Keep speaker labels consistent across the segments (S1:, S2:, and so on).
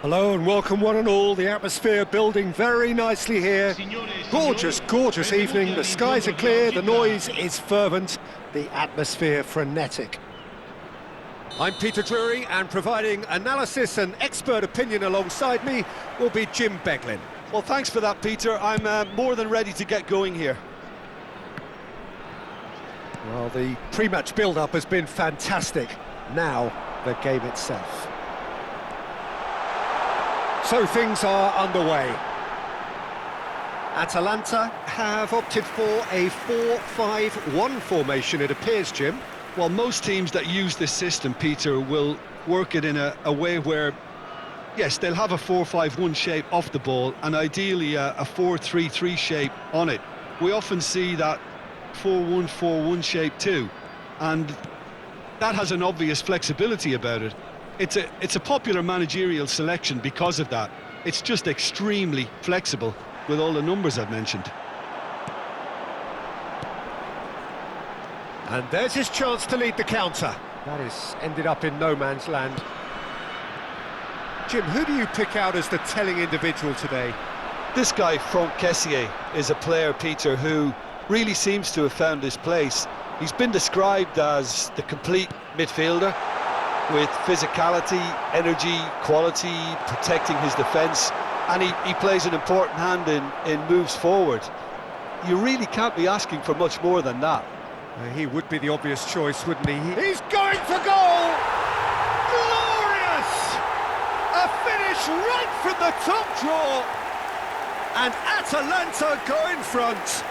S1: Hello and welcome one and all, the atmosphere building very nicely here. Gorgeous, gorgeous evening, the skies are clear, the noise is fervent, the atmosphere frenetic. I'm Peter Drury, and providing analysis and expert opinion alongside me will be Jim Beglin.
S2: Well, thanks for that, Peter. I'm more than ready to get going here.
S1: Well, the pre-match build-up has been fantastic. Now, the game itself. So things are underway. Atalanta have opted for a 4-5-1 formation, it appears, Jim.
S2: Well, most teams that use this system, Peter, will work it in a way where, yes, they'll have a 4-5-1 shape off the ball and ideally a 4-3-3 shape on it. We often see that 4-1-4-1 shape too, and that has an obvious flexibility about it. It's a popular managerial selection because of that. It's just extremely flexible with all the numbers I've mentioned.
S1: And there's his chance to lead the counter. That is ended up in no man's land. Jim, who do you pick out as the telling individual today?
S2: This guy, Franck Kessié, is a player, Peter, who really seems to have found his place. He's been described as the complete midfielder, with physicality, energy, quality, protecting his defence, and he plays an important hand in moves forward. You really can't be asking for much more than that.
S1: He would be the obvious choice, wouldn't he? He's going for goal! Glorious! A finish right from the top draw! And Atalanta go in front.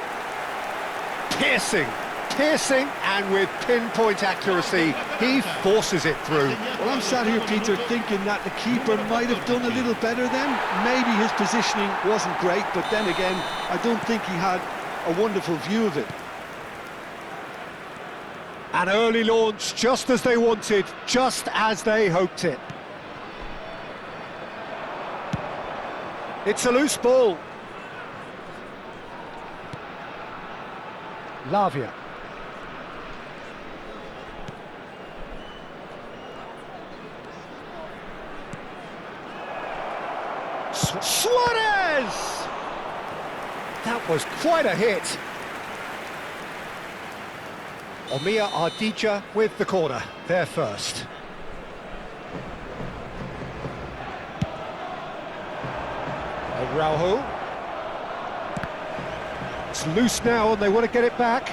S1: Piercing, and with pinpoint accuracy, he forces it through.
S2: Well, I'm sat here, Peter, thinking that the keeper might have done a little better then. Maybe his positioning wasn't great, but then again, I don't think he had a wonderful view of it.
S1: An early launch, just as they wanted, just as they hoped it. It's a loose ball. Lavia. Suarez! That was quite a hit. Omiya Ardija with the corner, there first. Raul. It's loose now and they want to get it back.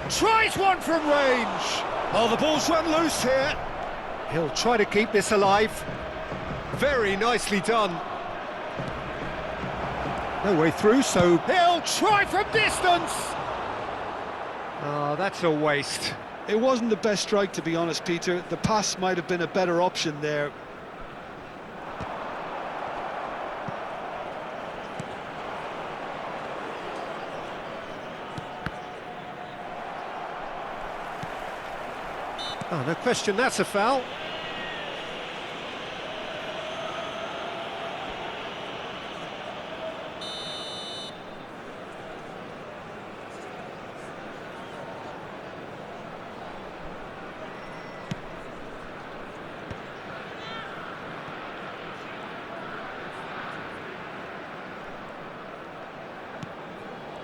S1: Tries one from range. Oh, the ball's run loose here. He'll try to keep this alive. Very nicely done. No way through, so he'll try from distance. Oh, that's a waste.
S2: It wasn't the best strike, to be honest, Peter. The pass might have been a better option there.
S1: Oh, no question, that's a foul.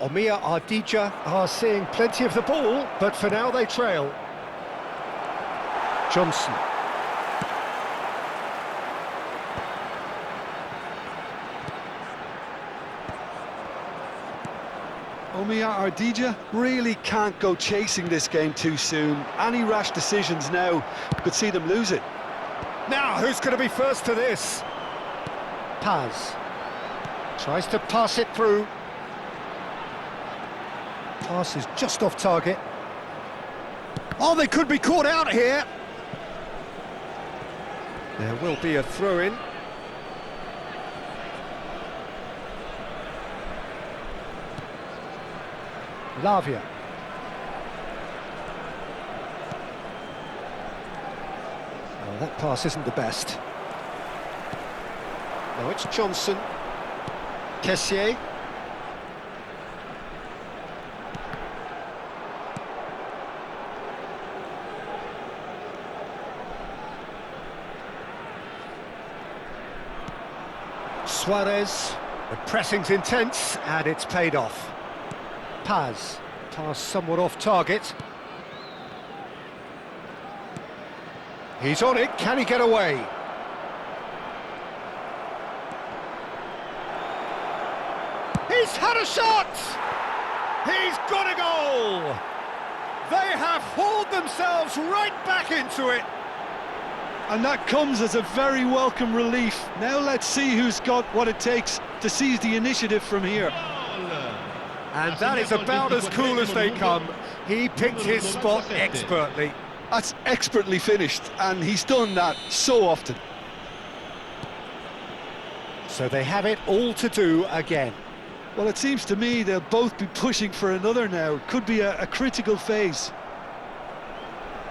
S1: Omiya Ardija are seeing plenty of the ball, but for now they trail. Johnson.
S2: Omiya Ardija really can't go chasing this game too soon. Any rash decisions now could see them lose it.
S1: Now, who's going to be first to this? Paz. Tries to pass it through. Pass is just off target. Oh, they could be caught out here. There will be a throw-in. Lavia. Oh, that pass isn't the best. Now it's Johnson. Kessier. Suarez. The pressing's intense and it's paid off. Paz. Pass somewhat off target. He's on it. Can he get away? He's had a shot! He's got a goal! They have hauled themselves right back into it.
S2: And that comes as a very welcome relief. Now let's see who's got what it takes to seize the initiative from here.
S1: And that is about as cool as they come. He picked his spot expertly.
S2: That's expertly finished, and he's done that so often.
S1: So they have it all to do again.
S2: Well, it seems to me they'll both be pushing for another now. Could be a critical phase.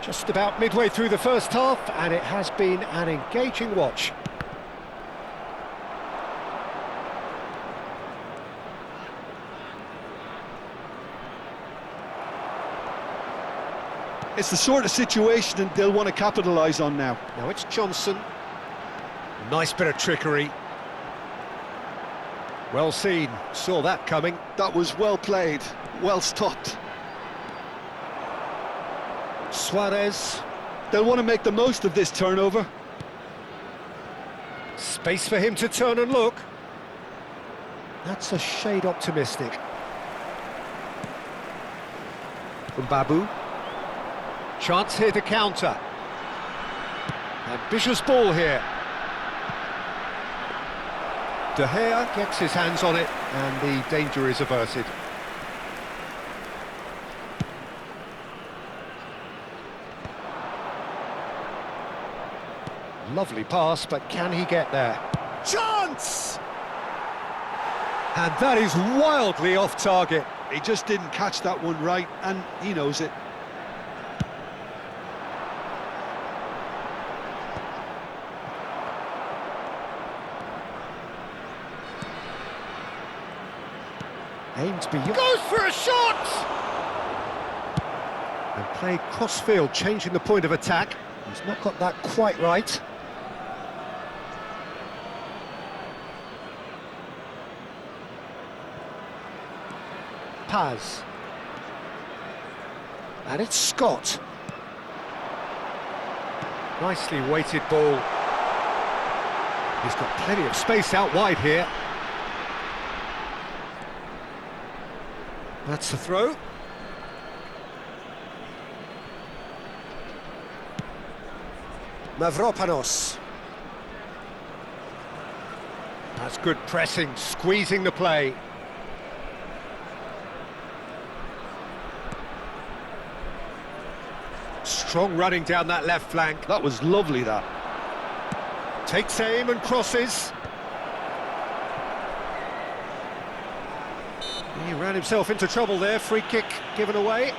S1: Just about midway through the first half, and it has been an engaging watch.
S2: It's the sort of situation that they'll want to capitalise on now.
S1: Now it's Johnson. Nice bit of trickery. Well seen, saw that coming.
S2: That was well played, well stopped.
S1: Suarez.
S2: They'll want to make the most of this turnover.
S1: Space for him to turn and look. That's a shade optimistic. Babu. Chance here to counter. Ambitious ball here. De Gea gets his hands on it and the danger is averted. Lovely pass, but can he get there? Chance! And that is wildly off target.
S2: He just didn't catch that one right, and he knows it.
S1: Aims beyond. Goes for a shot! And played cross-field, changing the point of attack. He's not got that quite right. Paz. And it's Scott. Nicely weighted ball. He's got plenty of space out wide here. That's the throw. Mavropanos. That's good pressing, squeezing the play. Strong running down that left flank.
S2: That was lovely, that.
S1: Takes aim and crosses. He ran himself into trouble there. Free kick given away.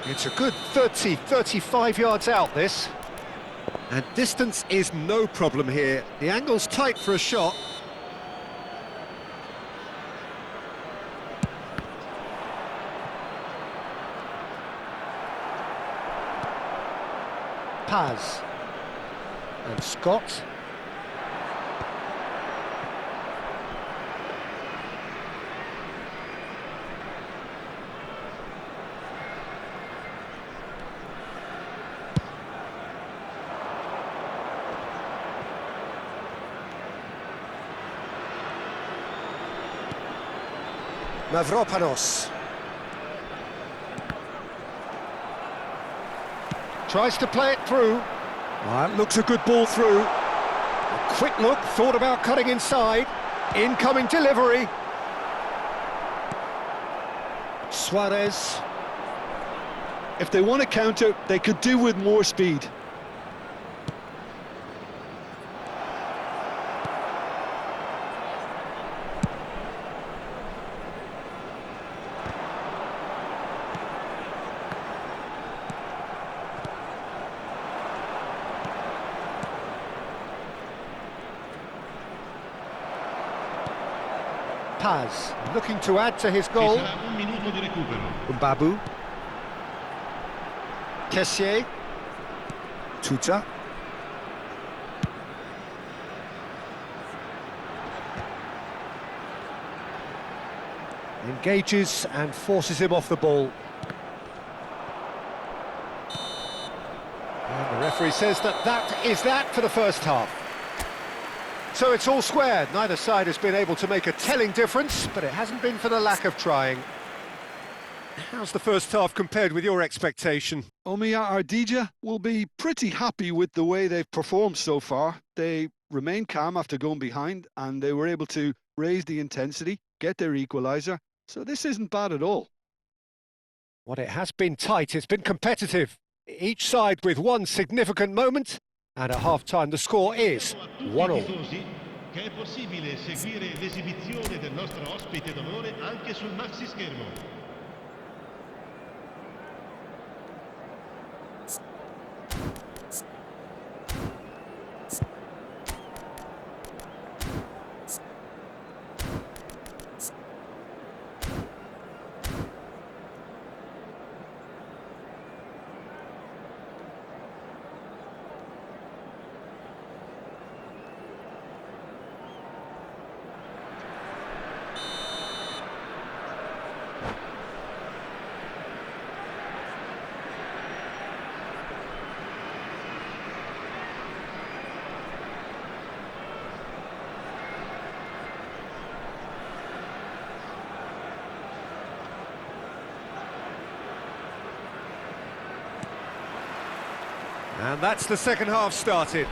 S1: It's a good 30, 35 yards out, this. And distance is no problem here. The angle's tight for a shot. Paz. And Scott. Mavropanos. Tries to play it through. That looks a good ball through. A quick look, thought about cutting inside. Incoming delivery. Suarez.
S2: If they want to counter, they could do with more speed.
S1: Paz, looking to add to his goal. Babu. Kessier. Tuta. Engages and forces him off the ball. And the referee says that is that for the first half. So it's all squared. Neither side has been able to make a telling difference, but it hasn't been for the lack of trying. How's the first half compared with your expectation?
S2: Omiya Ardija will be pretty happy with the way they've performed so far. They remained calm after going behind, and they were able to raise the intensity, get their equaliser. So this isn't bad at all.
S1: Well, it has been tight, it's been competitive. Each side with one significant moment, and at half-time the score is 1-1.
S3: Che è possibile seguire l'esibizione del nostro ospite d'onore anche sul maxi schermo.
S1: And that's the second half started.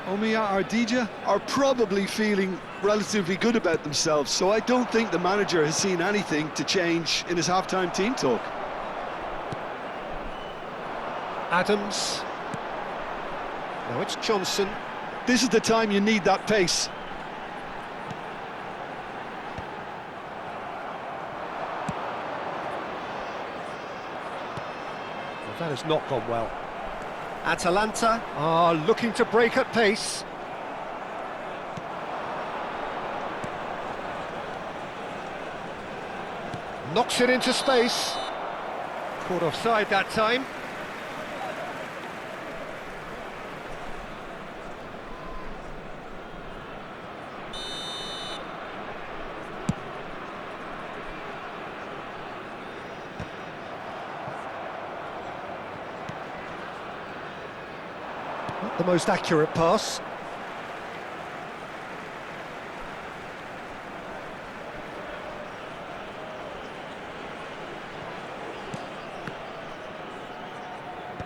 S2: Omiya Ardija are probably feeling relatively good about themselves, so I don't think the manager has seen anything to change in his half-time team talk.
S1: Adams. Now it's Johnson.
S2: This is the time you need that pace.
S1: Well, that has not gone well. Atalanta are looking to break at pace. Knocks it into space. Caught offside that time. Not the most accurate pass.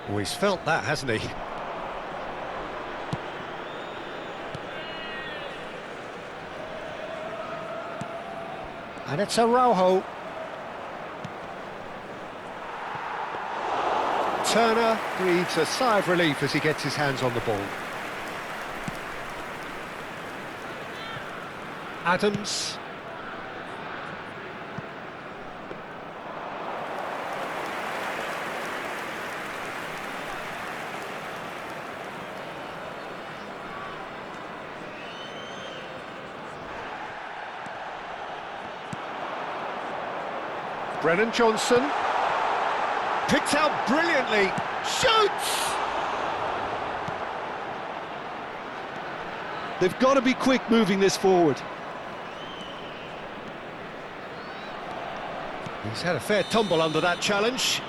S1: Oh, he's felt that, hasn't he? And it's Araujo. Turner breathes a sigh of relief as he gets his hands on the ball. Adams. Brennan Johnson. Picked out brilliantly. Shoots!
S2: They've got to be quick moving this forward.
S1: He's had a fair tumble under that challenge.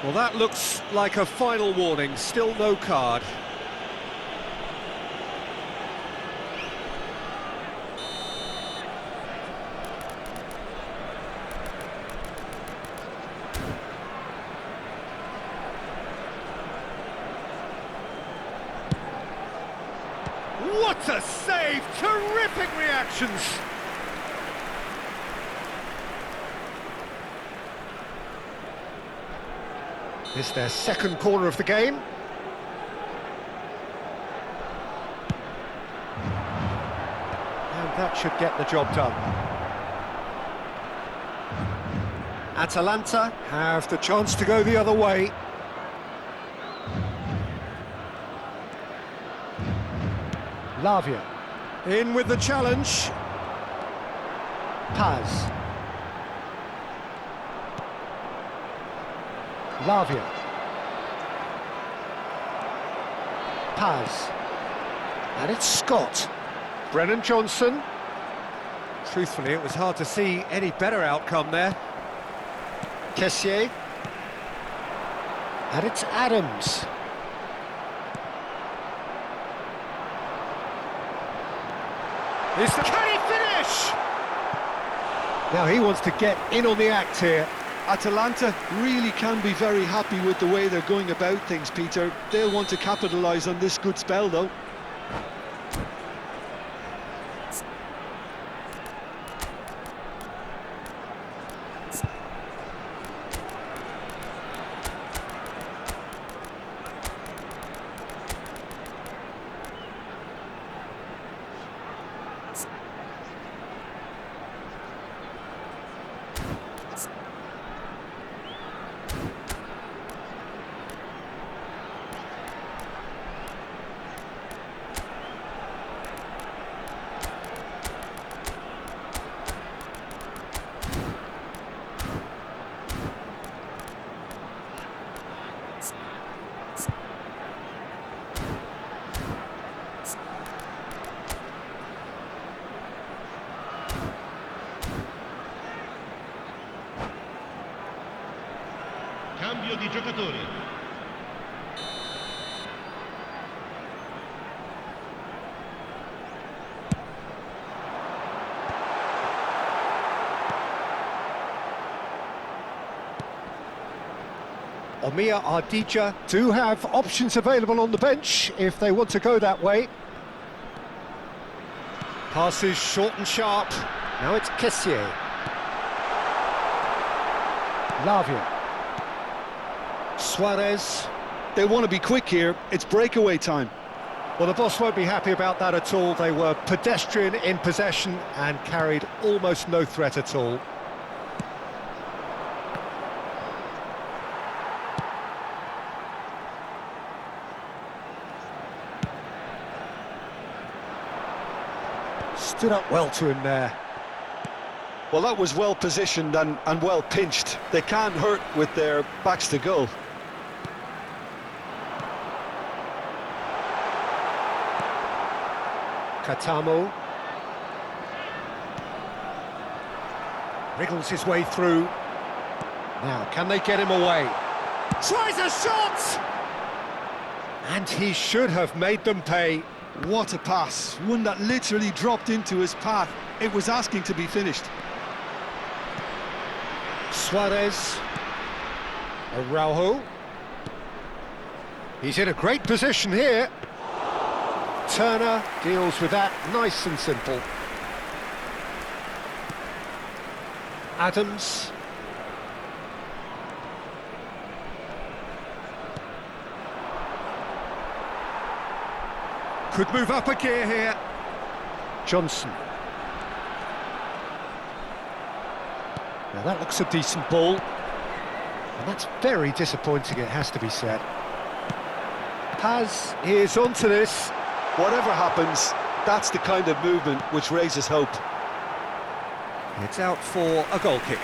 S1: Well, that looks like a final warning. Still no card. What a save! Terrific reactions! It's their second corner of the game. And that should get the job done. Atalanta have the chance to go the other way. Lavia in with the challenge. Paz. Lavia. Paz. And it's Scott. Brennan Johnson. Truthfully, it was hard to see any better outcome there. Kessié. And it's Adams. Can he finish? Now he wants to get in on the act here.
S2: Atalanta really can be very happy with the way they're going about things, Peter. They'll want to capitalise on this good spell, though.
S3: Cambio di giocatori.
S1: Omiya Ardija do have options available on the bench if they want to go that way. Passes short and sharp. Now it's Kessié. Lavia. Suarez.
S2: They'll want to be quick here. It's breakaway time.
S1: Well, the boss won't be happy about that at all. They were pedestrian in possession and carried almost no threat at all. Stood up well to him there.
S2: Well, that was well positioned and well pinched. They can't hurt with their backs to goal.
S1: Katamo. Wriggles his way through. Now, can they get him away? Tries a shot! And he should have made them pay.
S2: What a pass. One that literally dropped into his path. It was asking to be finished.
S1: Suarez. Araujo. He's in a great position here. Turner deals with that nice and simple. Adams. Could move up a gear here. Johnson. Now that looks a decent ball. And that's very disappointing, it has to be said. Paz is onto this.
S2: Whatever happens, that's the kind of movement which raises hope.
S1: It's out for a goal kick.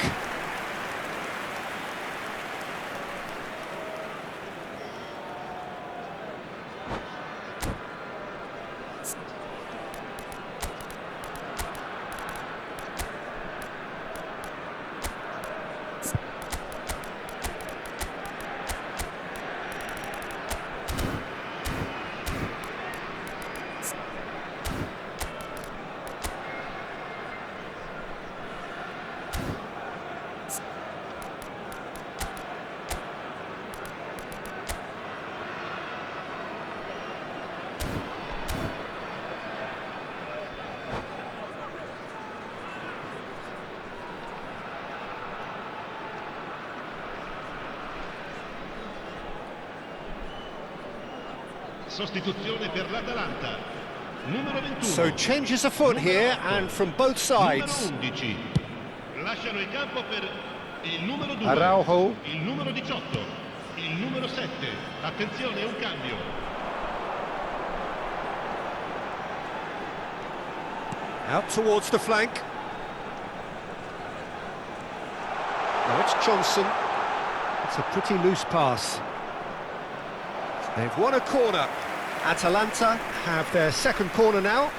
S3: Sostituzione per l'Atalanta. Numero 21.
S1: So changes afoot here and from both sides.
S3: Numero 11. Lasciano il campo per il numero 2.
S1: Araujo.
S3: Il numero 18. Il numero 7. Attenzione, un cambio.
S1: Out towards the flank. Now it's Johnson. It's a pretty loose pass. They've won a corner. Atalanta have their second corner now.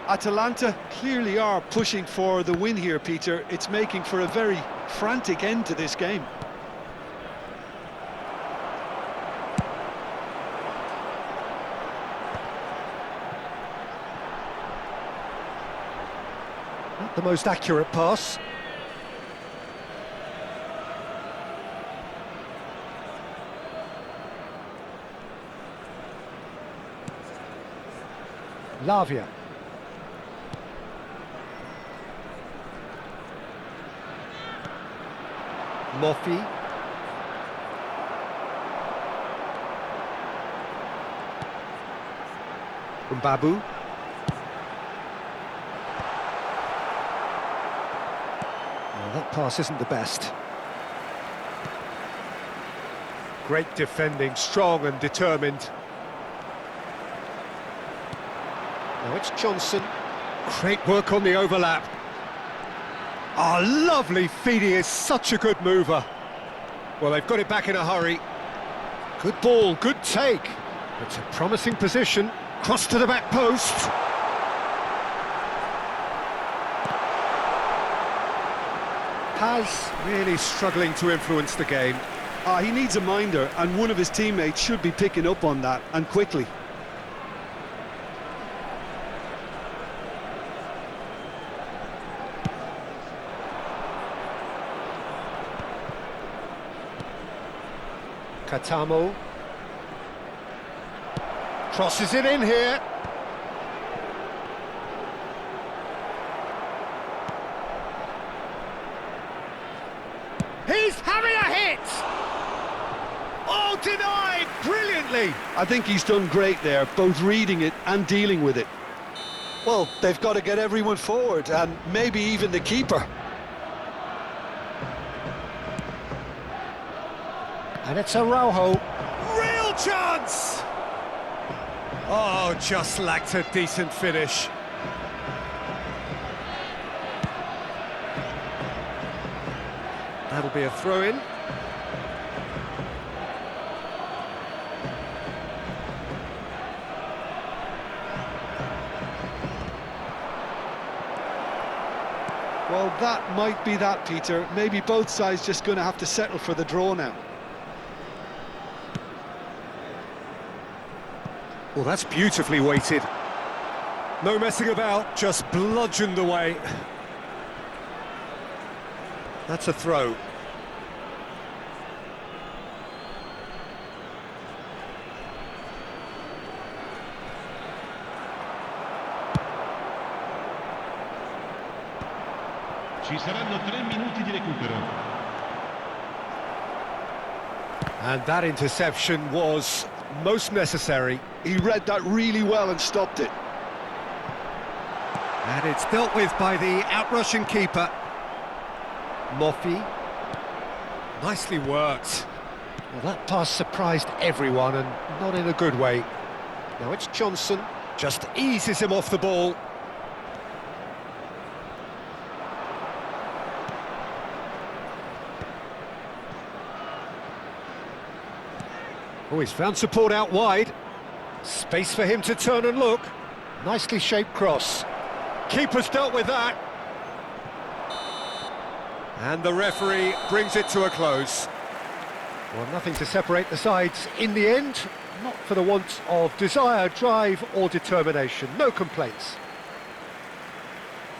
S2: Atalanta clearly are pushing for the win here, Peter. It's making for a very frantic end to this game.
S1: Not the most accurate pass. Lavia. Moffi. Babu. Well, that pass isn't the best. Great defending, strong and determined. Now it's Johnson. Great work on the overlap. Oh, lovely feed, he is such a good mover. Well, they've got it back in a hurry. Good ball, good take. It's a promising position. Cross to the back post. Paz really struggling to influence the game.
S2: He needs a minder, and one of his teammates should be picking up on that, and quickly.
S1: Katamo crosses it in here. He's having a hit! Oh, denied brilliantly!
S2: I think he's done great there, both reading it and dealing with it. Well, they've got to get everyone forward, and maybe even the keeper.
S1: And it's Araujo. Real chance! Oh, just lacked a decent finish. That'll be a throw-in.
S2: Well, that might be that, Peter. Maybe both sides just going to have to settle for the draw now.
S1: Well, that's beautifully weighted. No messing about, just bludgeoned away. That's a throw.
S3: Ci saranno 3 minuti di recupero.
S1: And that interception was most necessary.
S2: He read that really well and stopped it.
S1: And it's dealt with by the outrushing keeper. Moffi. Nicely worked. Well, that pass surprised everyone, and not in a good way. Now it's Johnson. Just eases him off the ball. Oh, he's found support out wide. Space for him to turn and look. Nicely shaped cross. Keeper's dealt with that. And the referee brings it to a close. Well, nothing to separate the sides in the end. Not for the want of desire, drive or determination. No complaints.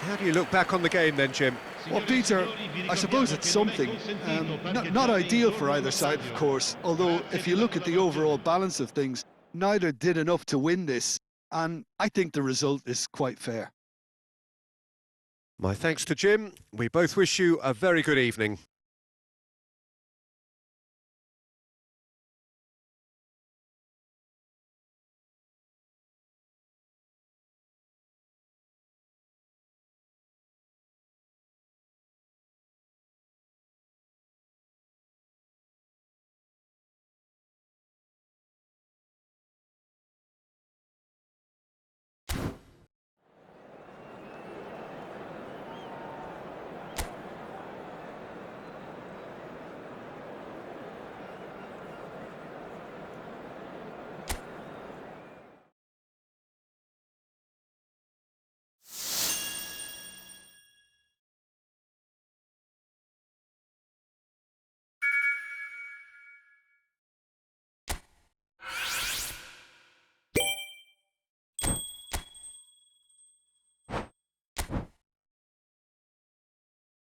S1: How do you look back on the game then, Jim?
S2: Well, Peter, I suppose it's something. Not ideal for either side, of course, although if you look at the overall balance of things, neither did enough to win this. and I think the result is quite fair.
S1: My thanks to Jim. We both wish you a very good evening.